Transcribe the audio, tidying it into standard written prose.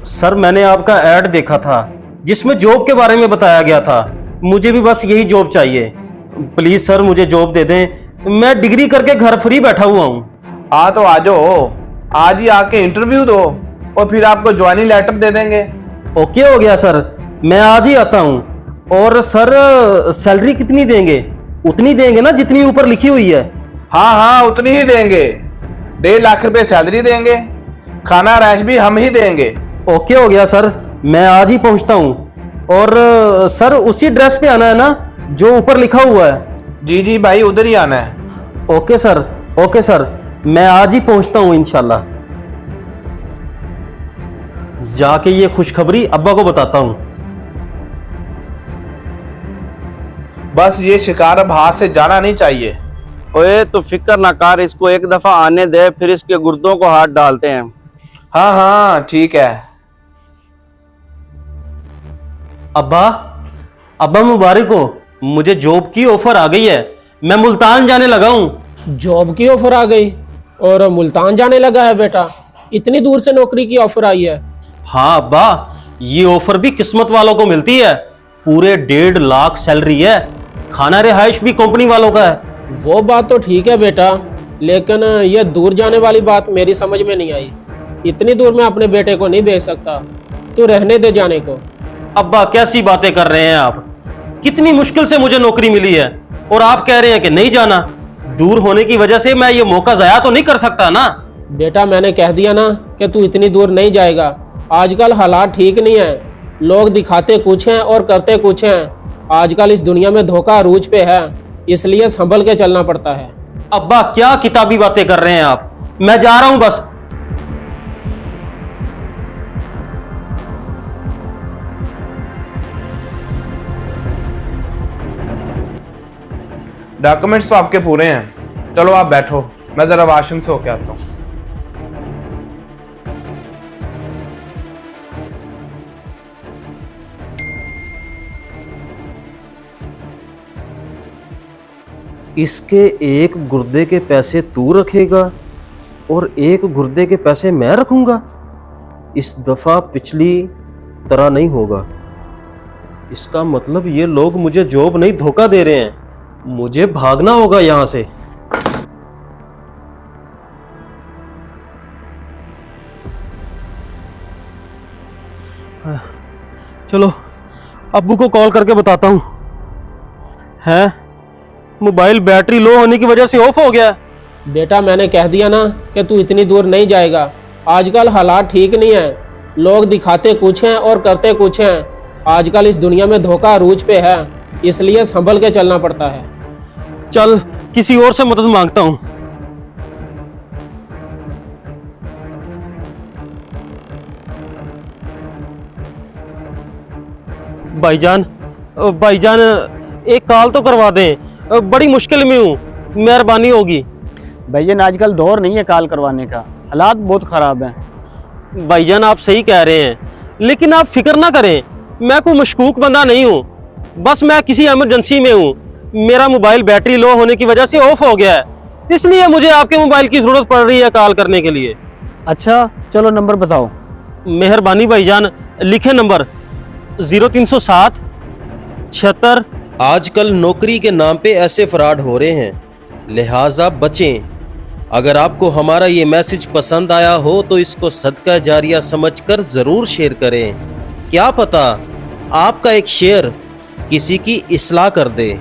Sir मैंने आपका add देखा था जिसमें जॉब के बारे में बताया गया था। मुझे भी बस यही जॉब चाहिए। प्लीज सर मुझे जॉब दे दें। मैं डिग्री करके घर फ्री बैठा हुआ हूँ। हाँ तो आ जाओ, आज ही आके इंटरव्यू दो और फिर आपको ज्वाइनिंग लेटर दे देंगे। ओके हो गया सर, मैं आज ही आता हूँ। और सर सैलरी कितनी देंगे? उतनी देंगे ना जितनी ऊपर लिखी हुई है? हाँ हाँ उतनी ही देंगे, 1.5 लाख रुपए सैलरी देंगे, खाना रैश भी हम ही देंगे। ओके हो गया सर, मैं आज ही पहुंचता हूँ। और सर उसी ड्रेस पे आना है ना जो ऊपर लिखा हुआ है? जी जी भाई, उधर ही आना है। ओके सर, मैं आज ही पहुंचता हूँ इंशाल्लाह। जाके ये खुशखबरी अब्बा को बताता हूँ। बस ये शिकार अब हाथ से जाना नहीं चाहिए। ओए तो फिक्र ना कर, इसको एक दफा आने दे, फिर इसके गुर्दों को हाथ डालते हैं। हाँ हाँ ठीक है। अब्बा मुबारक हो, मुझे जॉब की ऑफर आ गई है। मैं मुल्तान जाने लगा हूँ। जॉब की ऑफर आ गई और मुल्तान जाने लगा है बेटा? इतनी दूर से नौकरी की ऑफर आई है? हाँ अब्बा, ये ऑफर भी किस्मत वालों को मिलती है। पूरे 1.5 लाख सैलरी है, खाना रिहाइश भी कंपनी वालों का है। वो बात तो ठीक है बेटा, लेकिन ये दूर जाने वाली बात मेरी समझ में नहीं आई। इतनी दूर मैं अपने बेटे को नहीं भेज सकता, तू रहने दे जाने को। अब्बा कैसी बातें कर रहे हैं आप? कितनी मुश्किल से मुझे नौकरी मिली है और आप कह रहे हैं कि नहीं जाना। दूर होने की वजह से मैं ये मौका जाया तो नहीं कर सकता ना। बेटा मैंने कह दिया ना कि तू इतनी दूर नहीं जाएगा। आजकल हालात ठीक नहीं है, लोग दिखाते कुछ हैं और करते कुछ हैं। आजकल इस दुनिया में धोखा अरूज पे है, इसलिए संभल के चलना पड़ता है। अब्बा क्या किताबी बातें कर रहे हैं आप? मैं जा रहा हूं बस। डॉक्यूमेंट्स तो आपके पूरे हैं, चलो आप बैठो, मैं जरा वॉशरूम से होके आता हूँ। इसके एक गुर्दे के पैसे तू रखेगा और एक गुर्दे के पैसे मैं रखूंगा। इस दफा पिछली तरह नहीं होगा। इसका मतलब ये लोग मुझे जॉब नहीं धोखा दे रहे हैं। मुझे भागना होगा यहां से। चलो अब्बू को कॉल करके बताता हूं। है मोबाइल बैटरी लो होने की वजह से ऑफ हो गया। बेटा मैंने कह दिया ना कि तू इतनी दूर नहीं जाएगा। आजकल हालात ठीक नहीं है, लोग दिखाते कुछ हैं और करते कुछ हैं। आजकल इस दुनिया में धोखा अरूज पे है, इसलिए संभल के चलना पड़ता है। चल किसी और से मदद मांगता हूं। भाईजान एक कॉल तो करवा दें, बड़ी मुश्किल में हूँ, मेहरबानी होगी। भैया आजकल दौर नहीं है कॉल करवाने का, हालात बहुत खराब हैं। भाईजान आप सही कह रहे हैं, लेकिन आप फिक्र ना करें, मैं कोई मशकूक बंदा नहीं हूँ। बस मैं किसी इमरजेंसी में हूँ। मेरा मोबाइल बैटरी लो होने की वजह से ऑफ हो गया है, इसलिए मुझे आपके मोबाइल की जरूरत पड़ रही है कॉल करने के लिए। अच्छा चलो नंबर बताओ। मेहरबानी भाईजान, लिखे नंबर 0307 76। आजकल नौकरी के नाम पे ऐसे फ्रॉड हो रहे हैं, लिहाजा बचें। अगर आपको हमारा ये मैसेज पसंद आया हो तो इसको सदका जारिया समझकर जरूर शेयर करें। क्या पता आपका एक शेयर किसी की इस्लाह कर दे।